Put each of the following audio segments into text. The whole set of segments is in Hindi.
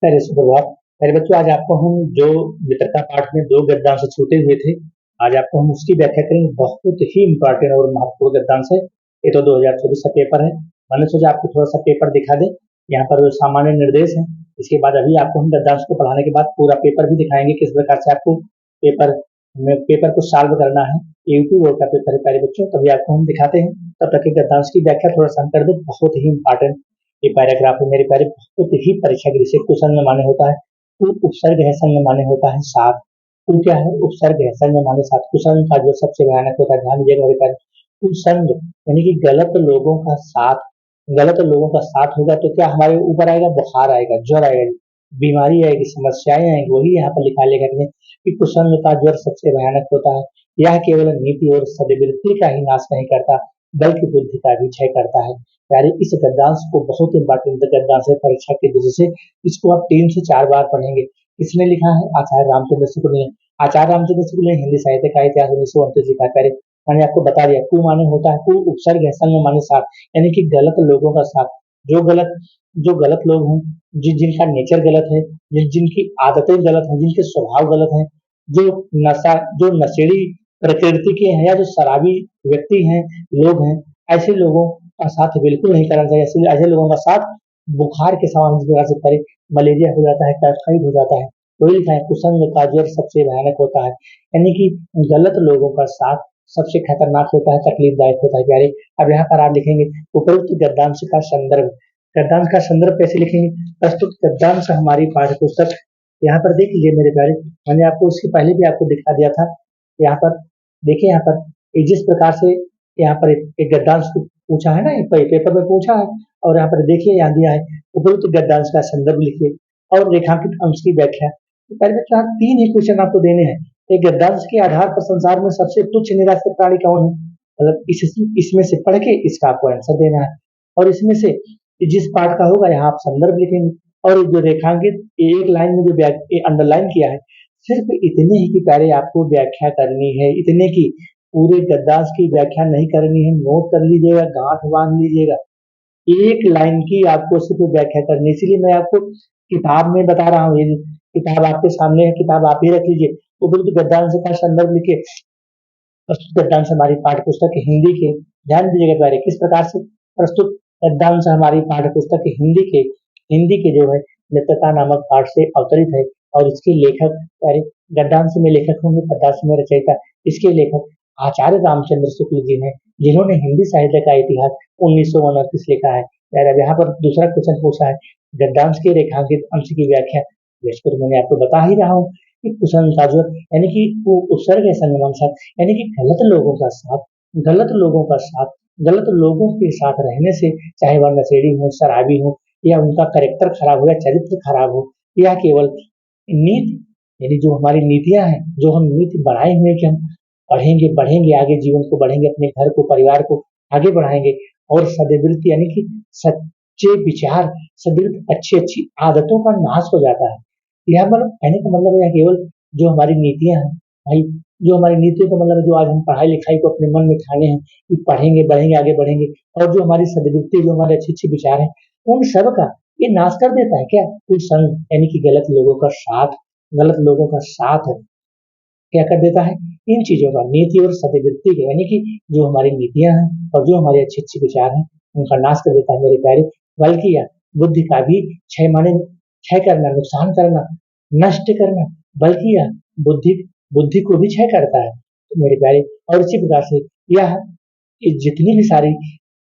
अरे सुप्रभात। मेरे बच्चों, आज आपको हम जो मित्रता पाठ में दो गद्यांश छूटे हुए थे, आज आपको हम उसकी व्याख्या करेंगे। बहुत ही इंपॉर्टेंट और महत्वपूर्ण गद्यांश है। ये तो 2024 का पेपर है। मैंने सोचा आपको थोड़ा सा पेपर दिखा दे। यहाँ पर सामान्य निर्देश है। इसके बाद अभी आपको हम गद्यांश को पढ़ाने के बाद पूरा पेपर भी दिखाएंगे, किस प्रकार से आपको पेपर पेपर को सॉल्व करना है। यूपी बोर्ड का पेपर है प्यारे बच्चों, तभी आपको हम दिखाते हैं। तब तक के गद्यांश की व्याख्या थोड़ा सा हम कर दे। बहुत ही इंपॉर्टेंट ये पैराग्राफ है मेरे प्यारे। बहुत ही परीक्षा के विषय क्वेश्चन में माने होता है। उपसर्ग है, संग में माने होता है सात। क्या है? उपसर्ग है, संग में माने सात। कुसंग का जो सबसे भयानक होता है, ध्यान दीजिएगा मेरे प्यारे। कुसंग यानी कि गलत लोगों का साथ। गलत लोगों का साथ होगा तो क्या हमारे ऊपर आएगा? बुखार आएगा, ज्वर आएगा, बीमारी आएगी, समस्याएं आएंगी। वही यहाँ पर लिखा लेखक ने कि कुसंग का ज्वर सबसे भयानक होता है। यह केवल नीति और सद्वृत्ति का ही नाश नहीं करता, बल्कि बुद्धि का भी क्षय करता है। प्यारे, इस गद्यांश को बहुत इंपॉर्टेंट गद्यांश है परीक्षा की दृष्टि से। इसको आप 3 से 4 बार पढ़ेंगे। किसने लिखा है? आचार्य रामचंद्र शुक्ल ने। आचार्य रामचंद्र शुक्ल ने हिंदी साहित्य का इतिहास 1929 लिखा है। प्यारे, मैंने आपको बता दिया। कु माने होता है, कु उपसर्ग है, संग माने साथ, यानी कि गलत लोगों का साथ। जो गलत लोग हैं, जिनका नेचर गलत है, जिनकी आदतें गलत हैं, जिनके स्वभाव गलत हैं, जो जो नशेड़ी प्रकृति के हैं, या जो शराबी व्यक्ति हैं, लोग हैं, ऐसे लोगों का साथ बिल्कुल नहीं करना चाहिए। ऐसे लोगों का साथ बुखार के समान इस प्रकार से करे, मलेरिया हो जाता है, टाइफाइड हो जाता है। वही लिखा है, कुसंग का ज्वर सबसे भयानक होता है, यानी कि गलत लोगों का साथ सबसे खतरनाक होता है, तकलीफदायक होता है। प्यारे, अब यहाँ पर आप लिखेंगे उपरोक्त गद्यांश का संदर्भ। गद्यांश का संदर्भ कैसे लिखेंगे? प्रस्तुत गद्यांश हमारी पाठ्य पुस्तक। यहाँ पर देख लीजिए मेरे प्यारे, मैंने आपको इसके पहले भी आपको दिखा दिया था। यहाँ पर देखिए, यहाँ पर जिस प्रकार से यहाँ पर एक गद्यांश पूछा है ना, पेपर में पूछा है, और यहाँ पर देखिए यहाँ दिया है उपरोक्त गद्यांश का संदर्भ लिखिए और रेखांकित अंश की व्याख्या। तो पहले तो यहाँ 3 ही क्वेश्चन आपको देने हैं। एक गद्यांश के आधार पर संसार में सबसे तुच्छ निराश्रित प्राणी कौन है? मतलब इसमें से पढ़ के इसका आपको आंसर देना है। और इसमें से जिस पाठ का होगा यहाँ आप संदर्भ लिखेंगे, और जो रेखांकित एक लाइन में जो अंडरलाइन किया है, सिर्फ इतने ही कि प्यारे आपको व्याख्या करनी है, इतने की। पूरे गद्यांश की व्याख्या नहीं करनी है। नोट कर लीजिएगा, गांठ बांध लीजिएगा। एक लाइन की आपको सिर्फ व्याख्या करनी है। इसीलिए मैं आपको किताब में बता रहा हूँ। ये किताब आपके सामने है, किताब आप ही रख लीजिए। उपरोक्त गद्यांश का संदर्भ लिखिए। प्रस्तुत गद्यांश हमारी पाठ्य पुस्तक हिंदी के, ध्यान दीजिएगा प्यारे, किस प्रकार से प्रस्तुत गद्यांश हमारी पाठ्य पुस्तक हिंदी के जो है मित्रता नामक पाठ से अवतरित है। और इसके लेखक प्यारे, गद्यांश में लेखक होंगे, पद्यांश में रचयिता। इसके लेखक आचार्य रामचंद्र शुक्ल जी हैं, जिन्होंने हिंदी साहित्य का इतिहास 1929 लिखा है। यार, यहाँ पर दूसरा क्वेश्चन पूछा है, गद्यांश के रेखांकित अंश की व्याख्या। तो मैंने आपको बता ही रहा हूँ कि कुसंग का जो यानी कि वो उपसर्ग है, संगम साथ, यानी कि गलत लोगों का साथ, गलत लोगों का साथ, गलत लोगों के साथ रहने से, चाहे वह नशेड़ी हो, शराबी हो, या उनका करेक्टर खराब हो, या चरित्र खराब हो, या केवल नीति, यानी जो हमारी नीतियां हैं, जो हम नीति बढ़ाए हुए कि हम बढ़ेंगे आगे, जीवन को बढ़ेंगे, अपने घर को, परिवार को आगे बढ़ाएंगे। और सद्वृत्ति यानी कि सच्चे विचार, सद्वृत्ति अच्छी अच्छी आदतों का नाश हो जाता है। यह मतलब कहने का मतलब है केवल जो हमारी नीतियां हैं भाई, जो हमारी नीतियों का मतलब है, जो आज हम पढ़ाई लिखाई को अपने मन में ठाने हैं कि पढ़ेंगे, बढ़ेंगे, आगे बढ़ेंगे, और जो हमारी सद्वृत्ति, जो हमारे अच्छे अच्छे विचार हैं, उन सब का ये नाश कर देता है। क्या? कुसंग यानी कि गलत लोगों का साथ, गलत लोगों का साथ क्या कर देता है? इन चीजों का, नीति और सद्वृत्ति का, यानी कि जो हमारी नीतियां हैं और जो हमारे अच्छे अच्छे विचार हैं, उनका नाश कर देता है मेरे प्यारे। बल्कि या बुद्धि का भी क्षय माने क्षय करना, नुकसान करना, नष्ट करना, बल्कि यह बुद्धि बुद्धि को भी क्षय करता है। तो मेरे प्यारे, और इसी प्रकार से यह ये जितनी भी सारी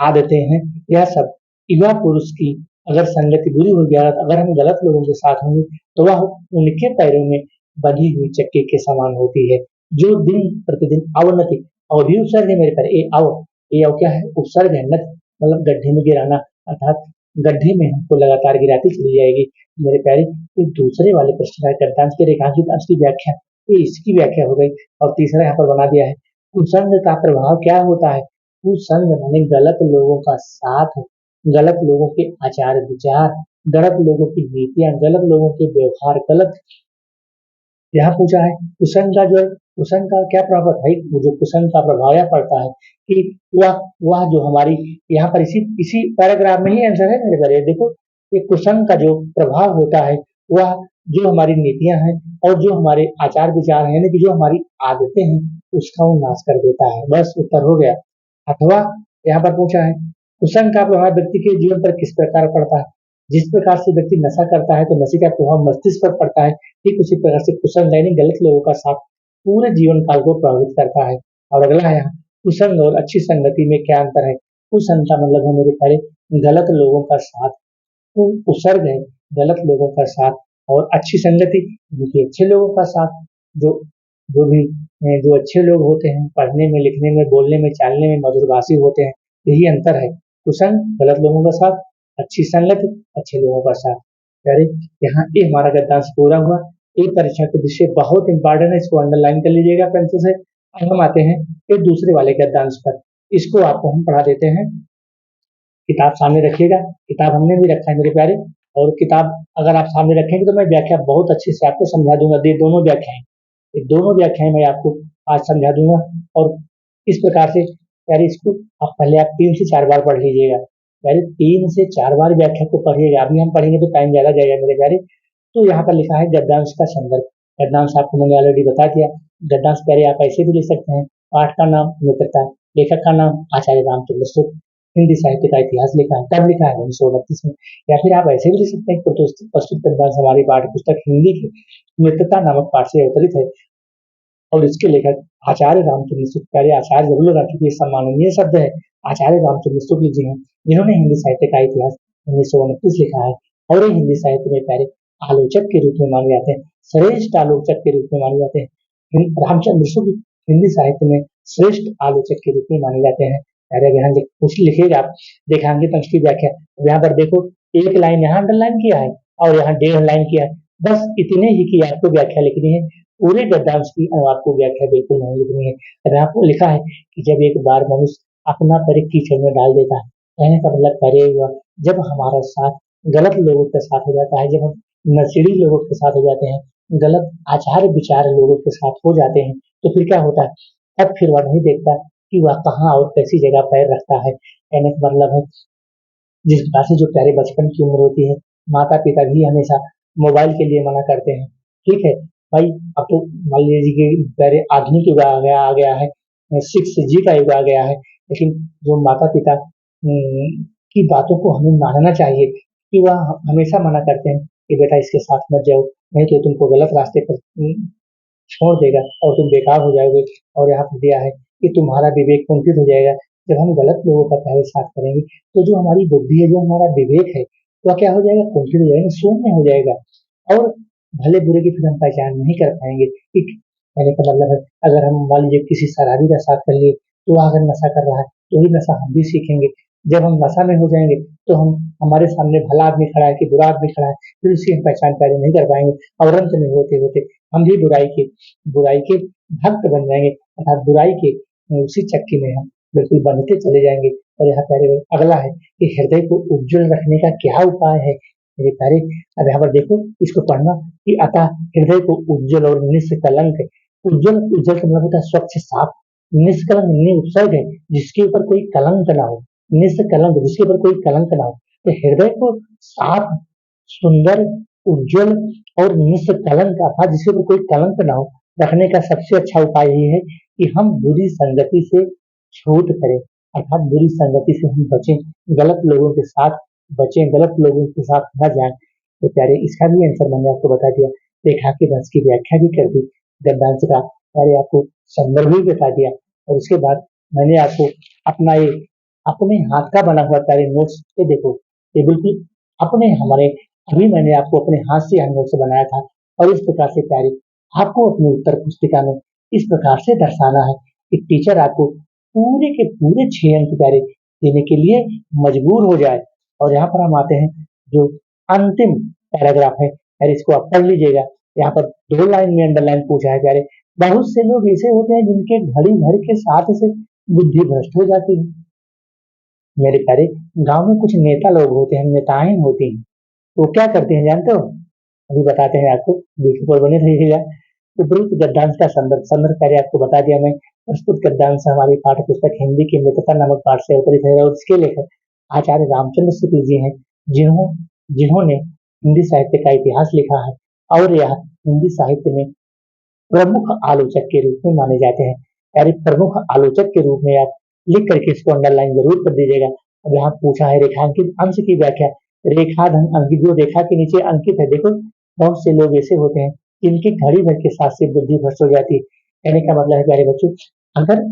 आदतें हैं, यह सब युवा पुरुष की अगर संगति बुरी हो गया, अगर हम गलत लोगों के साथ होंगे, तो वह उनके पैरों में बंधी हुई चक्की के समान होती है, जो दिन प्रतिदिन अवनति, और भी उपसर्ग है मेरे प्यारे। ये अव क्या है? उपसर्ग है। नत मतलब गड्ढे में गिराना, अर्थात गड्ढे में हमको लगातार गिराती चली जाएगी मेरे प्यारे। ये दूसरे वाले प्रश्न का गद्यांश के रेखांकित अंश की व्याख्या, ये इसकी व्याख्या हो गई। और तीसरा यहाँ पर बना दिया है, कुसंग का प्रभाव क्या होता है? कुसंग माने गलत लोगों का साथ, गलत लोगों के आचार विचार, गलत लोगों की नीतियां, गलत लोगों के व्यवहार, गलत। यहाँ पूछा है कुसंग का क्या प्रभाव है? वो जो कुसंग का प्रभाव यह पड़ता है कि वह जो हमारी, यहाँ पर इसी इसी पैराग्राफ में ही आंसर है मेरे प्यारे। देखो, ये कुसंग का जो प्रभाव होता है वह जो हमारी नीतियां हैं और जो हमारे आचार विचार हैं, यानी कि जो हमारी आदतें हैं, उसका वो नाश कर देता है। बस उत्तर हो गया। अथवा यहाँ पर पूछा है, कुसंग का प्रभाव व्यक्ति के जीवन पर किस प्रकार पड़ता है? जिस प्रकार से व्यक्ति नशा करता है तो नशे का प्रभाव मस्तिष्क पर पड़ता है, ठीक उसी प्रकार से कुसंग यानी गलत लोगों का साथ पूरे जीवन काल को प्रभावित करता है। और अगला है यहाँ, कुसंग और अच्छी संगति में क्या अंतर है? कुसंग का मतलब है मेरे प्यारे गलत लोगों का साथ, कुसर्ग है गलत लोगों का साथ, और अच्छी संगति देखिए अच्छे लोगों का साथ। जो जो भी जो अच्छे लोग होते हैं, पढ़ने में, लिखने में, बोलने में, चालने में मधुरभाषी होते हैं, यही अंतर है। कुसंग गलत लोगों का साथ, अच्छी संगति अच्छे लोगों का साथ। यानी यहाँ ये हमारा गद्यांश पूरा हुआ। एक परीक्षा के विषय बहुत इंपॉर्टेंट है, इसको अंडरलाइन कर लीजिएगा पेंसिल से। अब हम आते हैं फिर दूसरे वाले गद्यांश पर। इसको आपको हम पढ़ा देते हैं। किताब सामने रखिएगा, किताब हमने भी रखा है मेरे प्यारे, और किताब अगर आप सामने रखेंगे तो मैं व्याख्या बहुत अच्छे से आपको समझा दूंगा। दोनों व्याख्याएं, ये दोनों व्याख्याएं मैं आपको आज समझा दूंगा। और इस प्रकार से प्यारे इसको आप पहले आप 3 से 4 बार पढ़ लीजिएगा। पहले 3 से 4 बार व्याख्या को पढ़िएगा। अभी हम पढ़ेंगे तो टाइम ज्यादा जाएगा मेरे प्यारे। तो यहाँ पर लिखा है गद्यांश का संदर्भ। गद्यांश आपको मैंने ऑलरेडी बता दिया। गद्यांश प्यारे आप ऐसे भी लिख सकते हैं, पाठ का नाम मित्रता, लेखक का नाम आचार्य रामचंद्र शुक्ल, हिंदी साहित्य का इतिहास लिखा है, कब लिखा है 1929 में। या फिर आप ऐसे भी लिख सकते हैं, प्रस्तुत गद्यांश हमारी पाठ्य पुस्तक हिंदी की मित्रता नामक पाठ से अवतरित है और इसके लेखक आचार्य रामचंद्र शुक्ल, प्यारे आचार्य जरूर लगा क्योंकि सम्माननीय शब्द है, आचार्य रामचंद्र शुक्ल जी हैं, जिन्होंने हिंदी साहित्य का इतिहास 1929 लिखा है। और ये हिंदी साहित्य में प्यारे आलोचक के रूप में माने जाते हैं, श्रेष्ठ आलोचक के रूप में माने जाते हैं। रामचंद्र शुक्ल हिंदी साहित्य में श्रेष्ठ आलोचक के रूप में माने जाते हैं। अरे यहाँ कुछ लिखिएगा आप, देखांगे पंक्ति की व्याख्या। यहाँ पर देखो, एक लाइन यहाँ अंडरलाइन किया है और यहाँ 1.5 लाइन किया है। बस इतने ही की आपको व्याख्या लिखनी है, पूरे गद्यांश की आपको व्याख्या बिल्कुल नहीं लिखनी है। अगर आपको लिखा है कि जब एक बार मनुष्य अपना पैर कीचड़ में डाल देता है, कहने का मतलब पैर हुआ जब हमारा साथ गलत लोगों के साथ हो जाता है, जब हम नशेड़ी लोगों के साथ हो जाते हैं, गलत आचार विचार लोगों के साथ हो जाते हैं, तो फिर क्या होता है? अब फिर वह नहीं देखता कि वह कहाँ और कैसी जगह पैर रखता है। कहने का मतलब है जिस प्रकार से जो प्यारे बचपन की उम्र होती है, माता पिता भी हमेशा मोबाइल के लिए मना करते हैं। ठीक है भाई, अब तो मान लीजिए कि प्यारे आधुनिक युग आ गया है, 6G का युग आ गया है, लेकिन जो माता पिता की बातों को हमें मानना चाहिए कि वह हमेशा मना करते हैं कि बेटा इसके साथ मत जाओ, नहीं तो तुमको गलत रास्ते पर छोड़ देगा और तुम बेकार हो जाओगे। और यहाँ पर दिया है कि तुम्हारा विवेक कुंठित हो जाएगा। जब हम गलत लोगों का पहले साथ करेंगे तो जो हमारी बुद्धि है, जो हमारा विवेक है, वह क्या हो जाएगा? कुंठित हो जाएगा, शून्य हो जाएगा और भले बुरे की फिर हम पहचान नहीं कर पाएंगे। ठीक कहने का मतलब है, अगर हम मान लीजिए किसी शराबी का साथ कर लिए तो वह अगर नशा कर रहा है तो वही नशा हम भी सीखेंगे। जब हम नशा में हो जाएंगे तो हम हमारे सामने भला आदमी खड़ा है कि बुरा आदमी खड़ा है, फिर उसकी हम पहचान पहले नहीं कर पाएंगे और अंत में होते होते हम भी बुराई के भक्त बन जाएंगे, अर्थात बुराई के उसी चक्की में हम बिल्कुल बनते चले जाएंगे। और यहाँ प्यारे अगला है कि हृदय को उज्जवल रखने का क्या उपाय है? मेरे प्यारे अब यहाँ पर देखो, इसको पढ़ना कि अतः हृदय को उज्जवल और निष्कलंक, उज्जवल उज्जवल का मतलब होता है स्वच्छ साफ, निष्कलंक निरुत्सर्ग है जिसके ऊपर कोई कलंक ना हो, निष्कलंक जिसके ऊपर कोई कलंक ना हो। तो हृदय को साफ, सुंदर, उज्जवल और निष्कलंक अर्थात जिसके ऊपर कोई कलंक ना हो रखने का सबसे अच्छा उपाय ये है कि हम बुरी संगति से छूट करें, अर्थात बुरी संगति से हम बचें, गलत लोगों के साथ बचें, गलत लोगों के साथ न जाएं। तो प्यारे इसका भी आंसर मैंने आपको बता दिया, रेखा के रस की व्याख्या भी कर दी, गद्यांश का प्यारे आपको संदर्भ भी बता दिया और उसके बाद मैंने आपको अपना ये अपने हाथ का बना हुआ प्यारे नोट्स, ये देखो ये बिल्कुल अपने हमारे अभी मैंने आपको अपने हाथ से नोट्स बनाया था और इस प्रकार से प्यारे आपको अपनी उत्तर पुस्तिका में इस प्रकार से दर्शाना है कि टीचर आपको पूरे के पूरे 6 अंक प्यारे देने के लिए मजबूर हो जाए। और यहाँ पर हम आते हैं जो अंतिम पैराग्राफ है, यार इसको आप पढ़ लीजिएगा। यहाँ पर 2 लाइन में अंडरलाइन पूछा है प्यारे, बहुत से लोग ऐसे होते हैं जिनके घड़ी भर के साथ से बुद्धि भ्रष्ट हो जाती है। मेरे प्यारे गांव में कुछ नेता लोग होते हैं, नेताएं होती हैं, वो क्या करते हैं जानते हो? अभी बताते हैं आपको, बिल्कुल पर बने रहिएगा। तो द्रुत गद्यांश का संदर्भ पहले आपको बता दिया मैं। प्रस्तुत गद्यांश हमारी पाठ्य पुस्तक हिंदी की मित्रता नामक पाठ से अवतरित है और इसके लेखक आचार्य रामचंद्र शुक्ल जी हैं, जिन्होंने हिंदी साहित्य का इतिहास लिखा है और यह हिंदी साहित्य में प्रमुख आलोचक के रूप में माने जाते हैं। यानी प्रमुख आलोचक के रूप में आप लिख करके इसको अंडरलाइन जरूर कर दीजिएगा। अब यहाँ पूछा है रेखांकित अंश की व्याख्या। रेखा धन अंकित, जो रेखा के नीचे अंकित है, देखो बहुत से लोग ऐसे होते हैं जिनकी घड़ी भर के साथ से बुद्धि भ्रष्ट हो जाती है। कहने का मतलब है प्यारे बच्चों, अगर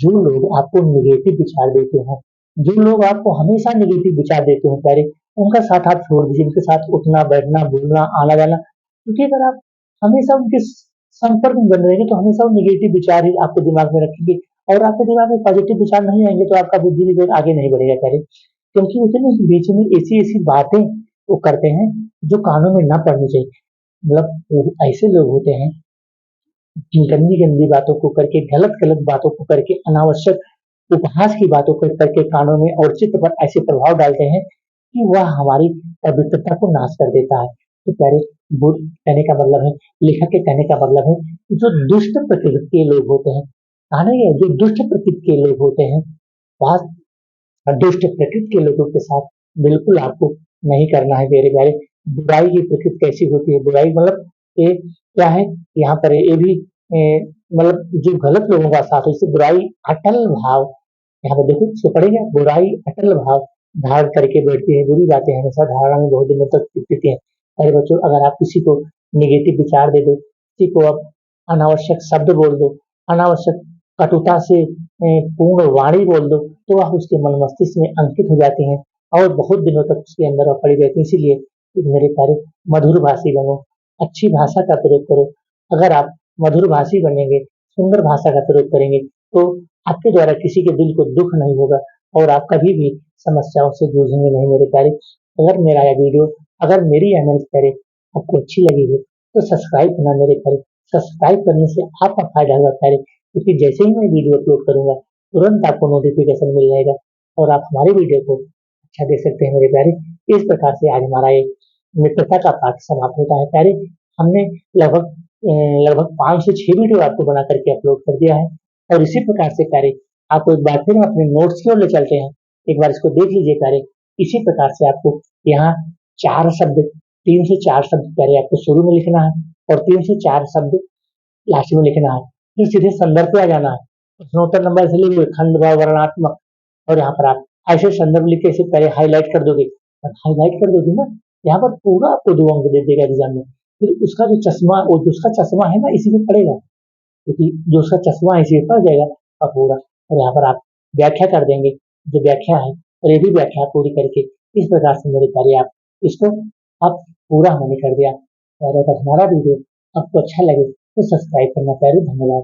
जो लोग आपको निगेटिव विचार देते हैं, जो लोग आपको हमेशा निगेटिव विचार देते हैं प्यारे, उनका साथ आप छोड़ दीजिए, उनके साथ उठना बैठना बोलना आना जाना, क्योंकि अगर आप हमेशा उनके संपर्क में बने रहेंगे तो हमेशा वो निगेटिव विचार ही आपके दिमाग में रखेंगे और आपके दिमाग में पॉजिटिव विचार नहीं आएंगे तो आपका बुद्धि भी आगे नहीं बढ़ेगा प्यारे। क्योंकि उसने बीच में ऐसी ऐसी बातें वो करते हैं जो कानों में ना पड़नी चाहिए। मतलब ऐसे लोग होते हैं गंदी गंदी बातों को करके, गलत गलत बातों को करके, अनावश्यक उपहास की बातों को करके कानों में और चित्त पर ऐसे प्रभाव डालते हैं कि वह हमारी पवित्रता को नाश कर देता है। तो प्यारे, कहने का मतलब है, लेखक के कहने का मतलब है, जो दुष्ट प्रकृति के लोग होते हैं, जो दुष्ट प्रकृति के लोग होते हैं, वह दुष्ट प्रकृति के लोगों के साथ बिल्कुल आपको नहीं करना है मेरे प्यारे। बुराई की प्रकृति कैसी होती है, बुराई मतलब ये क्या है, यहाँ पर ये भी मतलब जो गलत लोगों का साथ है, इससे बुराई अटल भाव, यहाँ पर देखो इसको पढ़ेगा, बुराई अटल भाव धारण करके बैठती है, बुरी बातें हमेशा धारणा में बहुत दिनों तक टिकती है। अरे बच्चों, अगर आप किसी को निगेटिव विचार दे दो, किसी को आप अनावश्यक शब्द बोल दो, अनावश्यक कटुता से पूर्ण वाणी बोल दो, तो वह उसके मन मस्तिष्क में अंकित हो जाती हैं और बहुत दिनों तक उसके अंदर वह पड़ी रहती है। इसीलिए मेरे प्यारे, मधुर भाषी बनो, अच्छी भाषा का प्रयोग करो। अगर आप मधुर भाषी बनेंगे, सुंदर भाषा का प्रयोग करेंगे, तो आपके द्वारा किसी के दिल को दुख नहीं होगा और आप कभी भी समस्याओं से जूझेंगे नहीं मेरे प्यारे। अगर मेरा यह वीडियो, अगर मेरी यह मेहनत करे आपको अच्छी लगी हो तो सब्सक्राइब करना मेरे प्यारे। सब्सक्राइब करने से आपका फायदा होगा प्यारे, क्योंकि जैसे ही मैं वीडियो अपलोड करूंगा तुरंत आपको नोटिफिकेशन मिल जाएगा और आप हमारे वीडियो को अच्छा देख सकते हैं मेरे प्यारे। इस प्रकार से आज हमारा एक मित्रता का पाठ समाप्त होता है प्यारे। हमने लगभग लगभग 5 से 6 वीडियो आपको बना करके अपलोड कर दिया है और इसी प्रकार से प्यारे आपको एक बार फिर हम अपने नोट्स की ओर ले चलते हैं। एक बार इसको देख लीजिए प्यारे। इसी प्रकार से आपको यहाँ 4 शब्द, 3 से 4 शब्द प्यारे आपको शुरू में लिखना है और 3 से 4 शब्द लास्ट में लिखना है। फिर सीधे संदर्भ पे आ जाना है। प्रश्नोत्तर नंबर से लिखिए खंड व वर्णनात्मक, और यहाँ पर आप ऐसे संदर्भ लिख के इसे पहले हाईलाइट कर दोगे, और हाईलाइट कर दोगे ना, यहाँ पर पूरा आपको 2 अंक दे देगा एग्जाम में। फिर उसका जो चश्मा, वो जो उसका चश्मा है ना, इसी में पड़ेगा, क्योंकि जो उसका चश्मा है इसी में पड़ जाएगा और पूरा। और यहाँ पर आप व्याख्या कर देंगे, जो व्याख्या है, और ये भी व्याख्या पूरी करके इस प्रकार से मेरे प्यारे आप इसको आप पूरा हमने कर दिया। और अगर हमारा वीडियो आपको अच्छा लगे तो सब्सक्राइब करना प्यारे। धन्यवाद।